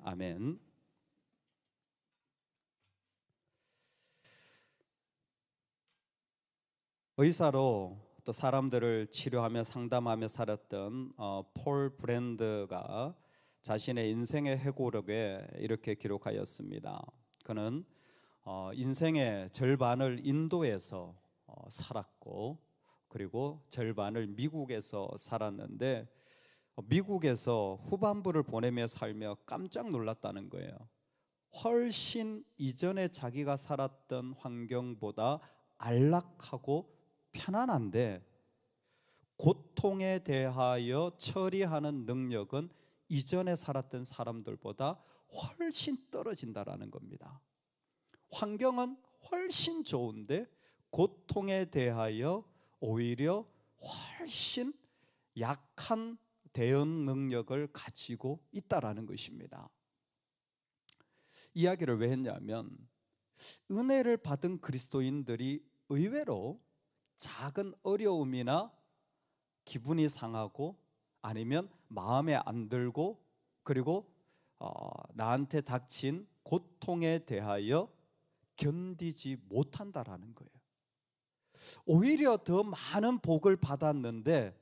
아멘. 의사로 또 사람들을 치료하며 상담하며 살았던 폴 브랜드가 자신의 인생의 회고록에 이렇게 기록하였습니다. 그는 인생의 절반을 인도에서 살았고, 그리고 절반을 미국에서 살았는데, 미국에서 후반부를 보내며 살며 깜짝 놀랐다는 거예요. 훨씬 이전에 자기가 살았던 환경보다 안락하고 편안한데, 고통에 대하여 처리하는 능력은 이전에 살았던 사람들보다 훨씬 떨어진다라는 겁니다. 환경은 훨씬 좋은데 고통에 대하여 오히려 훨씬 약한 대응 능력을 가지고 있다라는 것입니다. 이야기를 왜 했냐면, 은혜를 받은 그리스도인들이 의외로 작은 어려움이나 기분이 상하고 아니면 마음에 안 들고, 그리고 나한테 닥친 고통에 대하여 견디지 못한다라는 거예요. 오히려 더 많은 복을 받았는데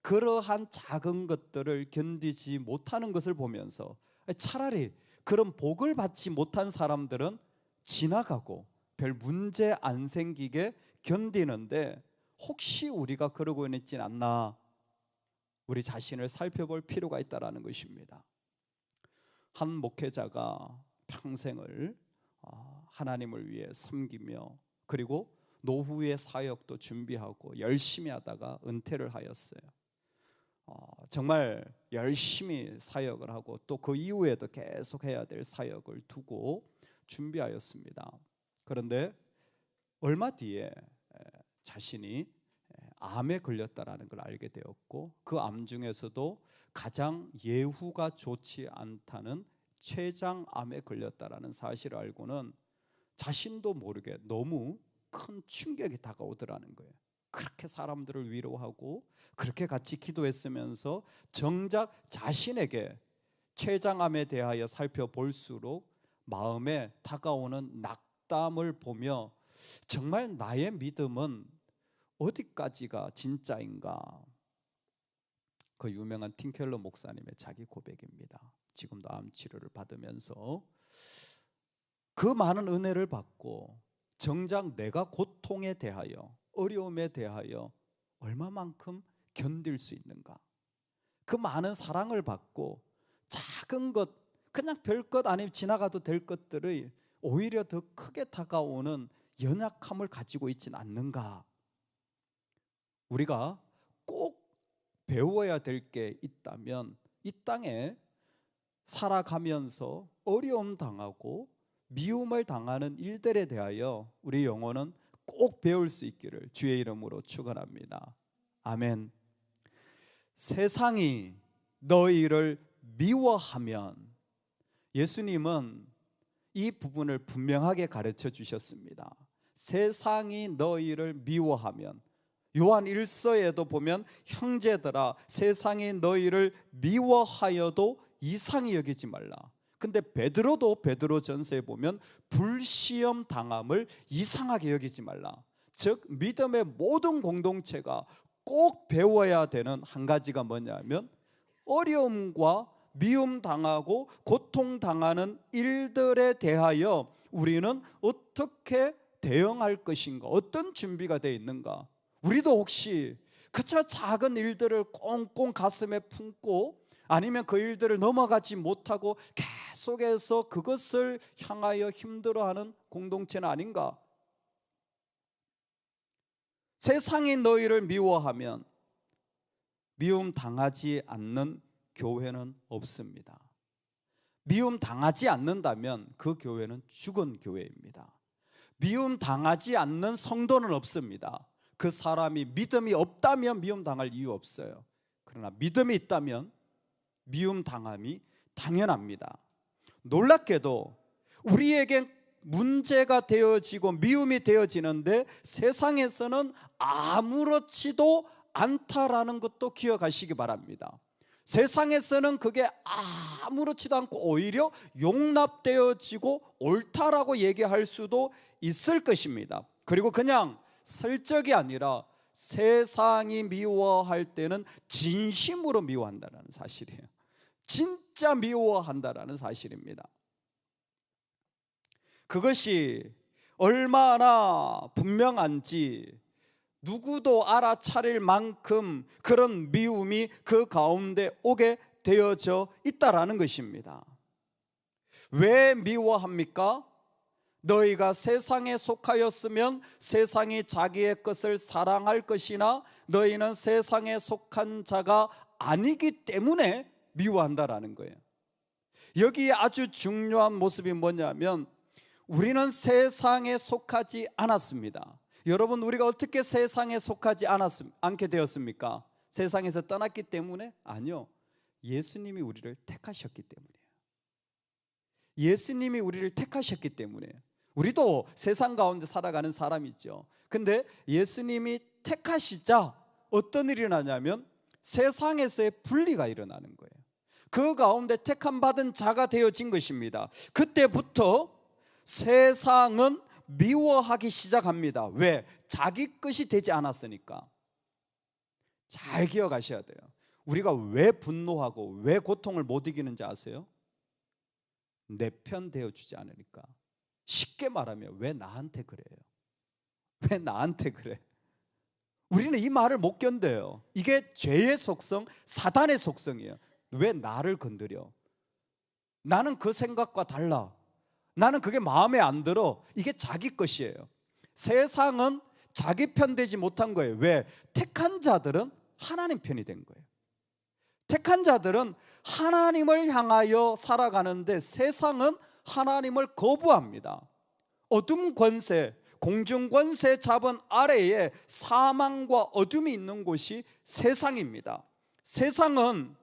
그러한 작은 것들을 견디지 못하는 것을 보면서, 차라리 그런 복을 받지 못한 사람들은 지나가고 별 문제 안 생기게 견디는데, 혹시 우리가 그러고 있진 않나, 우리 자신을 살펴볼 필요가 있다는 것입니다. 한 목회자가 평생을 하나님을 위해 섬기며, 그리고 노후의 사역도 준비하고 열심히 하다가 은퇴를 하였어요. 정말 열심히 사역을 하고 또 그 이후에도 계속 해야 될 사역을 두고 준비하였습니다. 그런데 얼마 뒤에 자신이 암에 걸렸다라는 걸 알게 되었고, 그 암 중에서도 가장 예후가 좋지 않다는 췌장암에 걸렸다라는 사실을 알고는 자신도 모르게 너무 큰 충격이 다가오더라는 거예요. 그렇게 사람들을 위로하고 그렇게 같이 기도했으면서 정작 자신에게 췌장암에 대하여 살펴볼수록 마음에 다가오는 낙담을 보며, 정말 나의 믿음은 어디까지가 진짜인가? 그 유명한 팀켈러 목사님의 자기 고백입니다. 지금도 암 치료를 받으면서 그 많은 은혜를 받고 정작 내가 고통에 대하여, 어려움에 대하여 얼마만큼 견딜 수 있는가? 그 많은 사랑을 받고 작은 것, 그냥 별것 아니면 지나가도 될 것들이 오히려 더 크게 다가오는 연약함을 가지고 있진 않는가? 우리가 꼭 배워야 될 게 있다면, 이 땅에 살아가면서 어려움 당하고 미움을 당하는 일들에 대하여 우리 영혼은 꼭 배울 수 있기를 주의 이름으로 축원합니다. 아멘. 세상이 너희를 미워하면, 예수님은 이 부분을 분명하게 가르쳐 주셨습니다. 세상이 너희를 미워하면, 요한 1서에도 보면 형제들아 세상이 너희를 미워하여도 이상히 여기지 말라. 근데 베드로도 베드로전서에 보면 불시험 당함을 이상하게 여기지 말라. 즉 믿음의 모든 공동체가 꼭 배워야 되는 한 가지가 뭐냐면, 어려움과 미움 당하고 고통 당하는 일들에 대하여 우리는 어떻게 대응할 것인가, 어떤 준비가 되어 있는가. 우리도 혹시 그저 작은 일들을 꽁꽁 가슴에 품고 아니면 그 일들을 넘어가지 못하고 계속해서 그것을 향하여 힘들어하는 공동체는 아닌가? 세상이 너희를 미워하면 미움 당하지 않는 교회는 없습니다. 미움 당하지 않는다면 그 교회는 죽은 교회입니다. 미움 당하지 않는 성도는 없습니다. 그 사람이 믿음이 없다면 미움 당할 이유 없어요. 그러나 믿음이 있다면 미움 당함이 당연합니다. 놀랍게도 우리에게 문제가 되어지고 미움이 되어지는데 세상에서는 아무렇지도 않다라는 것도 기억하시기 바랍니다. 세상에서는 그게 아무렇지도 않고 오히려 용납되어지고 옳다라고 얘기할 수도 있을 것입니다. 그리고 그냥 설적이 아니라 세상이 미워할 때는 진심으로 미워한다는 사실이에요. 진짜 미워한다라는 사실입니다. 그것이 얼마나 분명한지 누구도 알아차릴 만큼 그런 미움이 그 가운데 오게 되어져 있다라는 것입니다. 왜 미워합니까? 너희가 세상에 속하였으면 세상이 자기의 것을 사랑할 것이나 너희는 세상에 속한 자가 아니기 때문에 미워한다라는 거예요. 여기에 아주 중요한 모습이 뭐냐면 우리는 세상에 속하지 않았습니다. 여러분, 우리가 어떻게 세상에 속하지 않게 되었습니까? 세상에서 떠났기 때문에? 아니요. 예수님이 우리를 택하셨기 때문이에요. 예수님이 우리를 택하셨기 때문에. 우리도 세상 가운데 살아가는 사람이죠. 근데 예수님이 택하시자 어떤 일이 일어나냐면 세상에서의 분리가 일어나는 거예요. 그 가운데 택함 받은 자가 되어진 것입니다. 그때부터 세상은 미워하기 시작합니다. 왜? 자기 것이 되지 않았으니까. 잘 기억하셔야 돼요. 우리가 왜 분노하고 왜 고통을 못 이기는지 아세요? 내 편 되어주지 않으니까. 쉽게 말하면 왜 나한테 그래요? 왜 나한테 그래? 우리는 이 말을 못 견뎌요. 이게 죄의 속성, 사단의 속성이에요. 왜 나를 건드려? 나는 그 생각과 달라. 나는 그게 마음에 안 들어. 이게 자기 것이에요. 세상은 자기 편 되지 못한 거예요. 왜? 택한 자들은 하나님 편이 된 거예요. 택한 자들은 하나님을 향하여 살아가는데 세상은 하나님을 거부합니다. 어둠 권세, 공중 권세 잡은 아래에 사망과 어둠이 있는 곳이 세상입니다. 세상은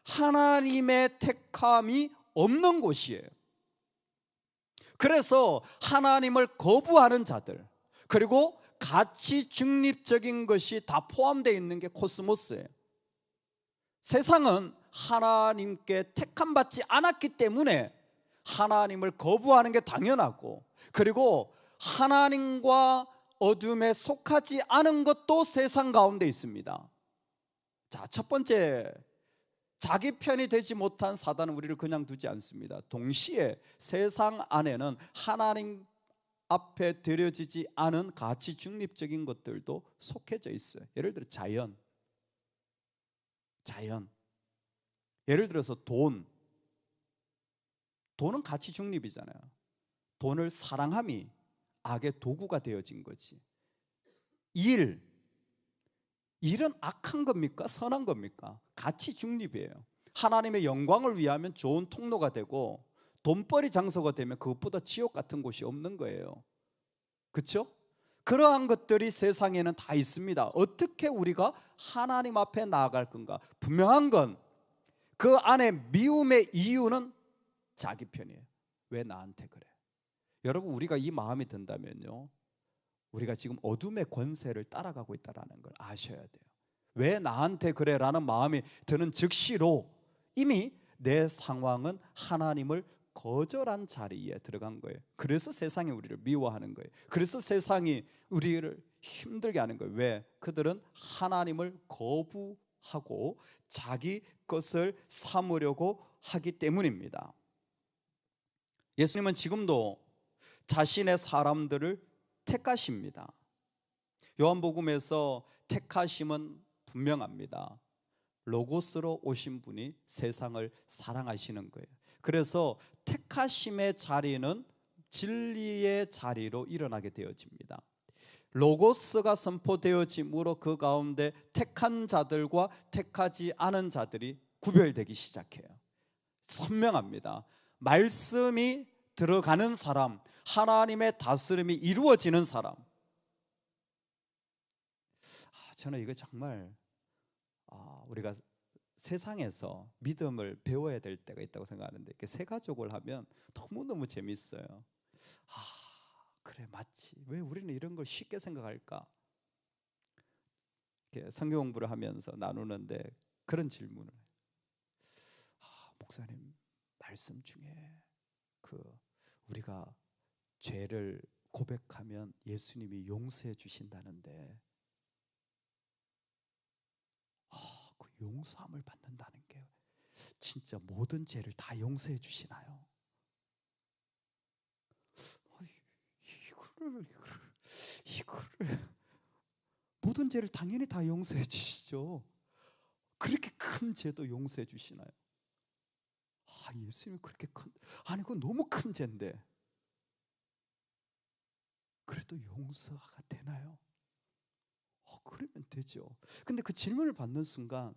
하나님의 택함이 없는 곳이에요. 그래서 하나님을 거부하는 자들, 그리고 가치 중립적인 것이 다 포함되어 있는 게 코스모스예요. 세상은 하나님께 택함받지 않았기 때문에 하나님을 거부하는 게 당연하고, 그리고 하나님과 어둠에 속하지 않은 것도 세상 가운데 있습니다. 자, 첫 번째, 자기 편이 되지 못한 사단은 우리를 그냥 두지 않습니다. 동시에 세상 안에는 하나님 앞에 드려지지 않은 가치 중립적인 것들도 속해져 있어요. 예를 들어 자연. 예를 들어서 돈은 가치 중립이잖아요. 돈을 사랑함이 악의 도구가 되어진 거지. 일은 악한 겁니까? 선한 겁니까? 가치 중립이에요. 하나님의 영광을 위하면 좋은 통로가 되고 돈벌이 장소가 되면 그것보다 지옥 같은 곳이 없는 거예요. 그렇죠? 그러한 것들이 세상에는 다 있습니다. 어떻게 우리가 하나님 앞에 나아갈 건가? 분명한 건 그 안에 미움의 이유는 자기 편이에요. 왜 나한테 그래? 여러분, 우리가 이 마음이 든다면요, 우리가 지금 어둠의 권세를 따라가고 있다는 걸 아셔야 돼요. 왜 나한테 그래? 라는 마음이 드는 즉시로 이미 내 상황은 하나님을 거절한 자리에 들어간 거예요. 그래서 세상이 우리를 미워하는 거예요. 그래서 세상이 우리를 힘들게 하는 거예요. 왜? 그들은 하나님을 거부하고 자기 것을 삼으려고 하기 때문입니다. 예수님은 지금도 자신의 사람들을 택하십니다. 요한복음에서 택하심은 분명합니다. 로고스로 오신 분이 세상을 사랑하시는 거예요. 그래서 택하심의 자리는 진리의 자리로 일어나게 되어집니다. 로고스가 선포되어짐으로 그 가운데 택한 자들과 택하지 않은 자들이 구별되기 시작해요. 선명합니다. 말씀이 들어가는 사람, 하나님의 다스림이 이루어지는 사람. 저는 이거 정말 우리가 세상에서 믿음을 배워야 될 때가 있다고 생각하는데, 이렇게 새 가족을 하면 너무너무 재밌어요. 그래, 맞지. 왜 우리는 이런 걸 쉽게 생각할까? 이렇게 성경 공부를 하면서 나누는데 그런 질문을 해요. 목사님 말씀 중에 우리가 죄를 고백하면 예수님이 용서해 주신다는데 그 용서함을 받는다는 게 진짜 모든 죄를 다 용서해 주시나요? 이거를 모든 죄를 당연히 다 용서해 주시죠. 그렇게 큰 죄도 용서해 주시나요? 예수님이 그렇게 그건 너무 큰 죄인데 그래도 용서가 되나요? 그러면 되죠. 근데 그 질문을 받는 순간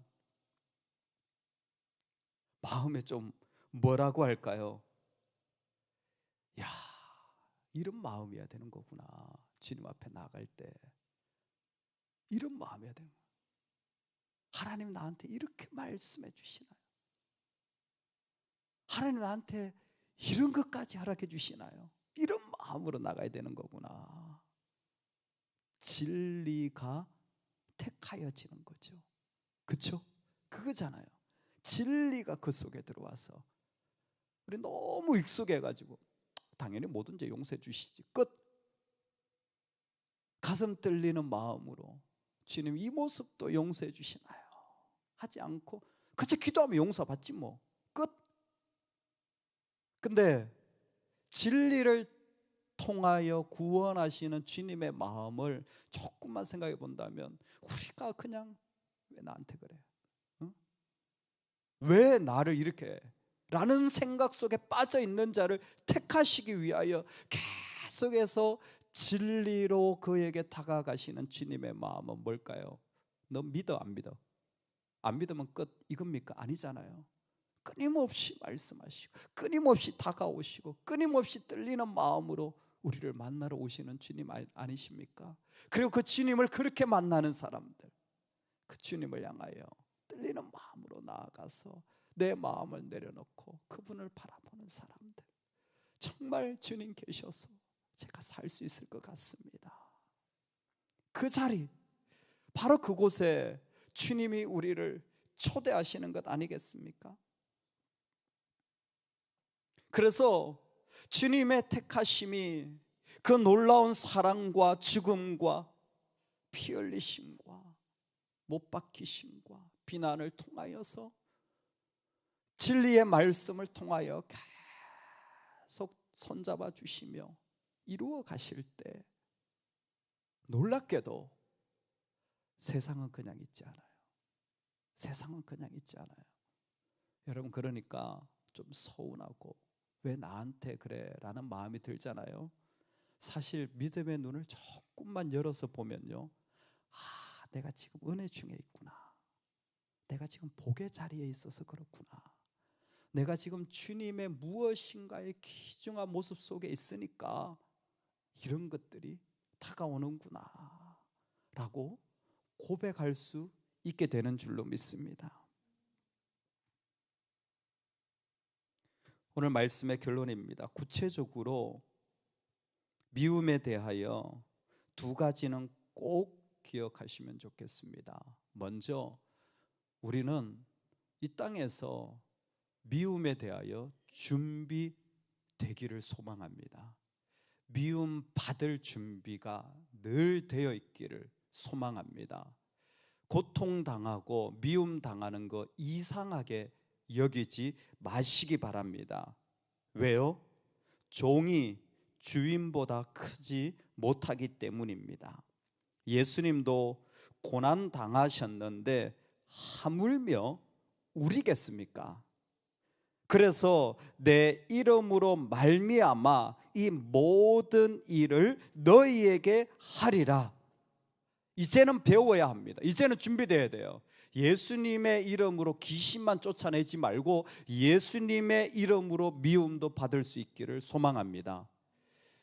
마음에 좀 뭐라고 할까요? 야, 이런 마음이어야 되는 거구나. 주님 앞에 나갈 때 이런 마음이어야 되는 거야. 하나님 나한테 이렇게 말씀해 주시나요? 하나님 나한테 이런 것까지 허락해 주시나요? 이런 마음으로 나가야 되는 거구나. 진리가 택하여지는 거죠. 그렇죠? 그거잖아요. 진리가 그 속에 들어와서 우리 너무 익숙해가지고 당연히 모든 죄 용서해 주시지 끝. 가슴 떨리는 마음으로 주님 이 모습도 용서해 주시나요? 하지 않고 그저 기도하면 용서받지 뭐 끝. 근데 진리를 통하여 구원하시는 주님의 마음을 조금만 생각해 본다면 우리가 그냥 왜 나한테 그래? 응? 왜 나를 이렇게? 라는 생각 속에 빠져 있는 자를 택하시기 위하여 계속해서 진리로 그에게 다가가시는 주님의 마음은 뭘까요? 너 믿어 안 믿어? 안 믿으면 끝 이겁니까? 아니잖아요. 끊임없이 말씀하시고 끊임없이 다가오시고 끊임없이 떨리는 마음으로 우리를 만나러 오시는 주님 아니십니까? 그리고 그 주님을 그렇게 만나는 사람들, 그 주님을 향하여 떨리는 마음으로 나아가서 내 마음을 내려놓고 그분을 바라보는 사람들, 정말 주님 계셔서 제가 살 수 있을 것 같습니다. 그 자리, 바로 그곳에 주님이 우리를 초대하시는 것 아니겠습니까? 그래서 주님의 택하심이 그 놀라운 사랑과 죽음과 피 흘리심과 못 박히심과 비난을 통하여서 진리의 말씀을 통하여 계속 손잡아 주시며 이루어 가실 때 놀랍게도 세상은 그냥 있지 않아요. 세상은 그냥 있지 않아요. 여러분, 그러니까 좀 서운하고 왜 나한테 그래? 라는 마음이 들잖아요. 사실 믿음의 눈을 조금만 열어서 보면요, 내가 지금 은혜 중에 있구나. 내가 지금 복의 자리에 있어서 그렇구나. 내가 지금 주님의 무엇인가의 귀중한 모습 속에 있으니까 이런 것들이 다가오는구나 라고 고백할 수 있게 되는 줄로 믿습니다. 오늘 말씀의 결론입니다. 구체적으로 미움에 대하여 두 가지는 꼭 기억하시면 좋겠습니다. 먼저 우리는 이 땅에서 미움에 대하여 준비되기를 소망합니다. 미움 받을 준비가 늘 되어 있기를 소망합니다. 고통당하고 미움 당하는 거 이상하게 여기지 마시기 바랍니다. 왜요? 종이 주인보다 크지 못하기 때문입니다. 예수님도 고난 당하셨는데 하물며 우리겠습니까? 그래서 내 이름으로 말미암아 이 모든 일을 너희에게 하리라. 이제는 배워야 합니다. 이제는 준비돼야 돼요. 예수님의 이름으로 귀신만 쫓아내지 말고 예수님의 이름으로 미움도 받을 수 있기를 소망합니다.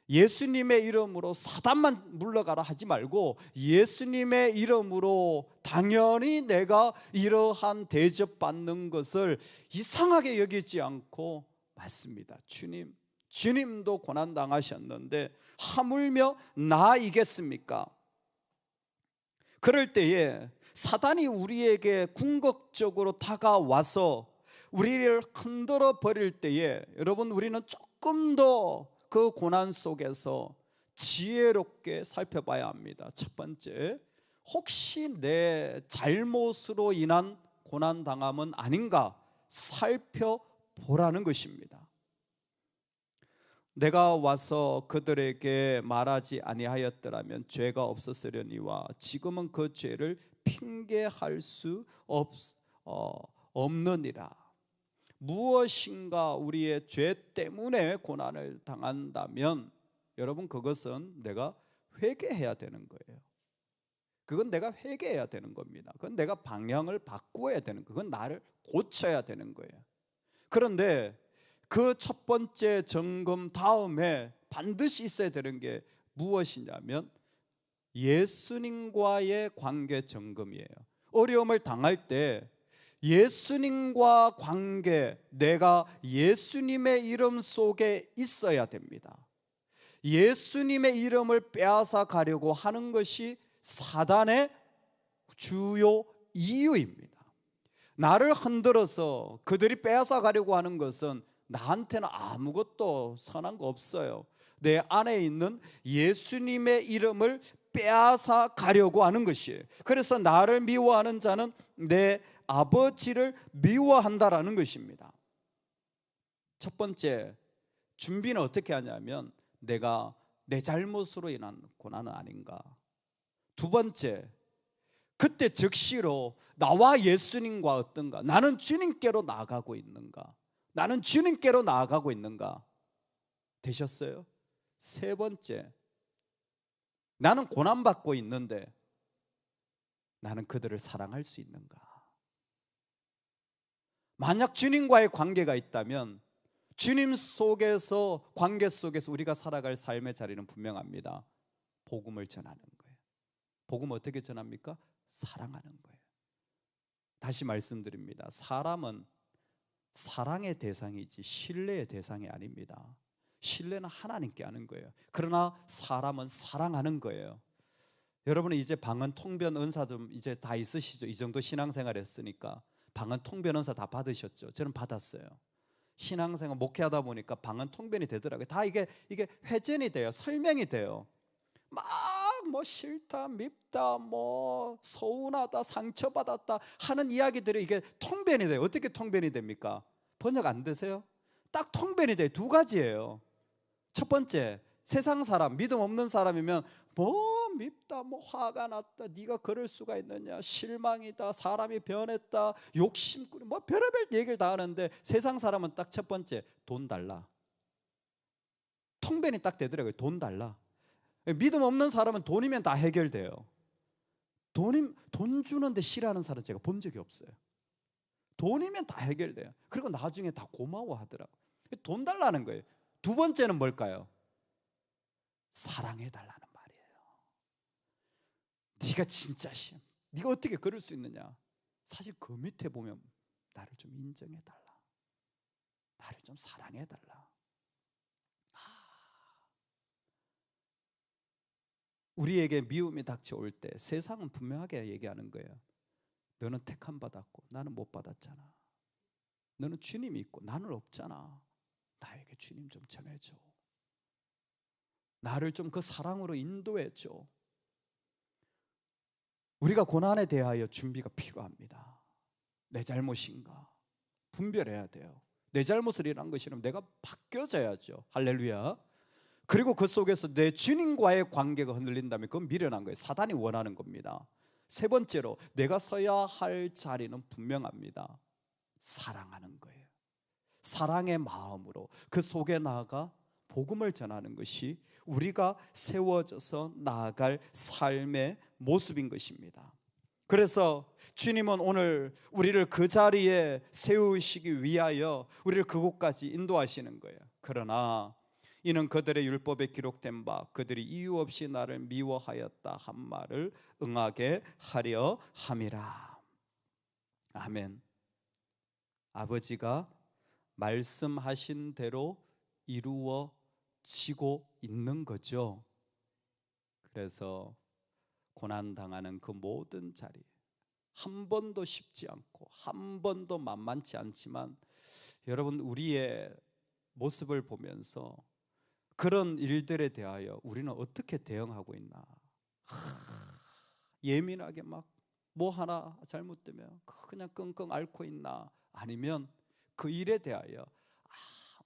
예수님의 이름으로 사단만 물러가라 하지 말고 예수님의 이름으로 당연히 내가 이러한 대접받는 것을 이상하게 여기지 않고 맞습니다. 주님도 고난당하셨는데 하물며 나이겠습니까? 그럴 때에 사단이 우리에게 궁극적으로 다가와서 우리를 흔들어 버릴 때에 여러분 우리는 조금 더 그 고난 속에서 지혜롭게 살펴봐야 합니다. 첫 번째, 혹시 내 잘못으로 인한 고난당함은 아닌가 살펴보라는 것입니다. 내가 와서 그들에게 말하지 아니하였더라면 죄가 없었으려니와 지금은 그 죄를 핑계할 수 없느니라. 무엇인가 우리의 죄 때문에 고난을 당한다면 여러분 그것은 내가 회개해야 되는 거예요. 그건 내가 회개해야 되는 겁니다. 그건 내가 방향을 바꾸어야 되는 거예요. 그건 나를 고쳐야 되는 거예요. 그런데 그 첫 번째 점검 다음에 반드시 있어야 되는 게 무엇이냐면 예수님과의 관계 점검이에요. 어려움을 당할 때 예수님과 관계, 내가 예수님의 이름 속에 있어야 됩니다. 예수님의 이름을 빼앗아 가려고 하는 것이 사단의 주요 이유입니다. 나를 흔들어서 그들이 빼앗아 가려고 하는 것은 나한테는 아무것도 선한 거 없어요. 내 안에 있는 예수님의 이름을 빼앗아 가려고 하는 것이에요. 그래서 나를 미워하는 자는 내 아버지를 미워한다라는 것입니다. 첫 번째 준비는 어떻게 하냐면 내가 내 잘못으로 인한 고난은 아닌가. 두 번째, 그때 즉시로 나와 예수님과 어떤가, 나는 주님께로 나아가고 있는가, 나는 주님께로 나아가고 있는가 되셨어요? 세 번째, 나는 고난받고 있는데 나는 그들을 사랑할 수 있는가. 만약 주님과의 관계가 있다면 주님 속에서, 관계 속에서 우리가 살아갈 삶의 자리는 분명합니다. 복음을 전하는 거예요. 복음 어떻게 전합니까? 사랑하는 거예요. 다시 말씀드립니다. 사람은 사랑의 대상이지 신뢰의 대상이 아닙니다. 신뢰는 하나님께 하는 거예요. 그러나 사람은 사랑하는 거예요. 여러분은 이제 방언 통변 은사 좀 이제 다 있으시죠? 이 정도 신앙생활 했으니까 방언 통변 은사 다 받으셨죠? 저는 받았어요. 신앙생활 목회하다 보니까 방언 통변이 되더라고요. 다 이게 회전이 돼요. 설명이 돼요. 막 뭐 싫다, 밉다, 뭐 서운하다, 상처받았다 하는 이야기들이 이게 통변이 돼요. 어떻게 통변이 됩니까? 번역 안 되세요? 딱 통변이 돼요. 두 가지예요. 첫 번째, 세상 사람, 믿음 없는 사람이면 뭐 밉다, 뭐 화가 났다, 네가 그럴 수가 있느냐, 실망이다, 사람이 변했다, 욕심꾸리, 뭐 별의별 얘기를 다 하는데 세상 사람은 딱 첫 번째, 돈 달라. 통변이 딱 되더라고요. 돈 달라. 믿음 없는 사람은 돈이면 다 해결돼요. 돈 주는데 싫어하는 사람 제가 본 적이 없어요. 돈이면 다 해결돼요. 그리고 나중에 다 고마워하더라고요. 돈 달라는 거예요. 두 번째는 뭘까요? 사랑해달라는 말이에요. 네가 진짜 싫어, 네가 어떻게 그럴 수 있느냐. 사실 그 밑에 보면 나를 좀 인정해달라, 나를 좀 사랑해달라. 우리에게 미움이 닥쳐올 때 세상은 분명하게 얘기하는 거예요. 너는 택함 받았고 나는 못 받았잖아. 너는 주님이 있고 나는 없잖아. 나에게 주님 좀 전해줘. 나를 좀 그 사랑으로 인도해줘. 우리가 고난에 대하여 준비가 필요합니다. 내 잘못인가 분별해야 돼요. 내 잘못을 일한 것이라면 내가 바뀌어져야죠. 할렐루야. 그리고 그 속에서 내 주님과의 관계가 흔들린다면 그건 미련한 거예요. 사단이 원하는 겁니다. 세 번째로 내가 서야 할 자리는 분명합니다. 사랑하는 거예요. 사랑의 마음으로 그 속에 나아가 복음을 전하는 것이 우리가 세워져서 나아갈 삶의 모습인 것입니다. 그래서 주님은 오늘 우리를 그 자리에 세우시기 위하여 우리를 그곳까지 인도하시는 거예요. 그러나 이는 그들의 율법에 기록된 바 그들이 이유 없이 나를 미워하였다 한 말을 응하게 하려 함이라. 아멘. 아버지가 말씀하신 대로 이루어지고 있는 거죠. 그래서 고난당하는 그 모든 자리, 한 번도 쉽지 않고 한 번도 만만치 않지만 여러분, 우리의 모습을 보면서 그런 일들에 대하여 우리는 어떻게 대응하고 있나? 예민하게 막 뭐 하나 잘못되면 그냥 끙끙 앓고 있나? 아니면 그 일에 대하여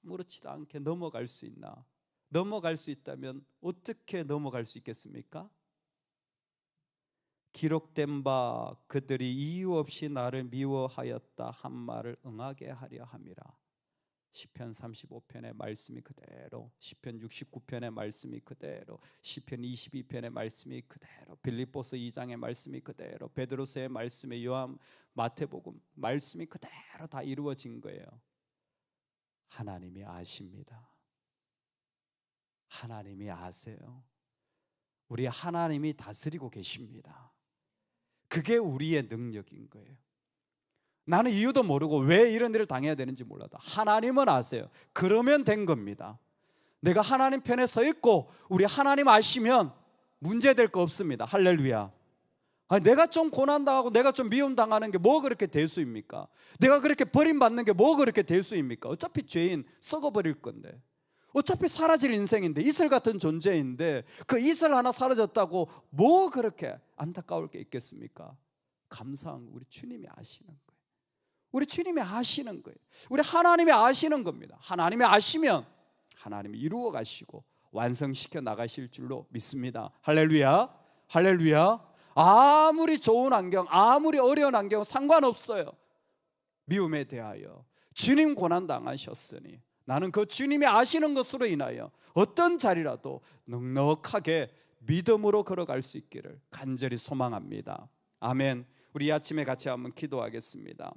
아무렇지도 않게 넘어갈 수 있나? 넘어갈 수 있다면 어떻게 넘어갈 수 있겠습니까? 기록된 바 그들이 이유 없이 나를 미워하였다 한 말을 응하게 하려 함이라. 시편 35편의 말씀이 그대로, 시편 69편의 말씀이 그대로, 시편 22편의 말씀이 그대로, 빌립보서 2장의 말씀이 그대로, 베드로서의 말씀이, 요한, 마태복음 말씀이 그대로 다 이루어진 거예요. 하나님이 아십니다. 하나님이 아세요. 우리 하나님이 다스리고 계십니다. 그게 우리의 능력인 거예요. 나는 이유도 모르고 왜 이런 일을 당해야 되는지 몰라도 하나님은 아세요. 그러면 된 겁니다. 내가 하나님 편에 서 있고 우리 하나님 아시면 문제될 거 없습니다. 할렐루야. 내가 좀 고난당하고 내가 좀 미움당하는 게 뭐 그렇게 대수입니까? 내가 그렇게 버림받는 게 뭐 그렇게 대수입니까? 어차피 죄인 썩어버릴 건데, 어차피 사라질 인생인데, 이슬 같은 존재인데 그 이슬 하나 사라졌다고 뭐 그렇게 안타까울 게 있겠습니까? 감사한 거 우리 주님이 아시는 거예요. 우리 주님이 아시는 거예요. 우리 하나님이 아시는 겁니다. 하나님이 아시면 하나님이 이루어 가시고 완성시켜 나가실 줄로 믿습니다. 할렐루야. 할렐루야. 아무리 좋은 환경, 아무리 어려운 환경 상관없어요. 미움에 대하여 주님 고난 당하셨으니 나는 그 주님이 아시는 것으로 인하여 어떤 자리라도 넉넉하게 믿음으로 걸어갈 수 있기를 간절히 소망합니다. 아멘. 우리 아침에 같이 한번 기도하겠습니다.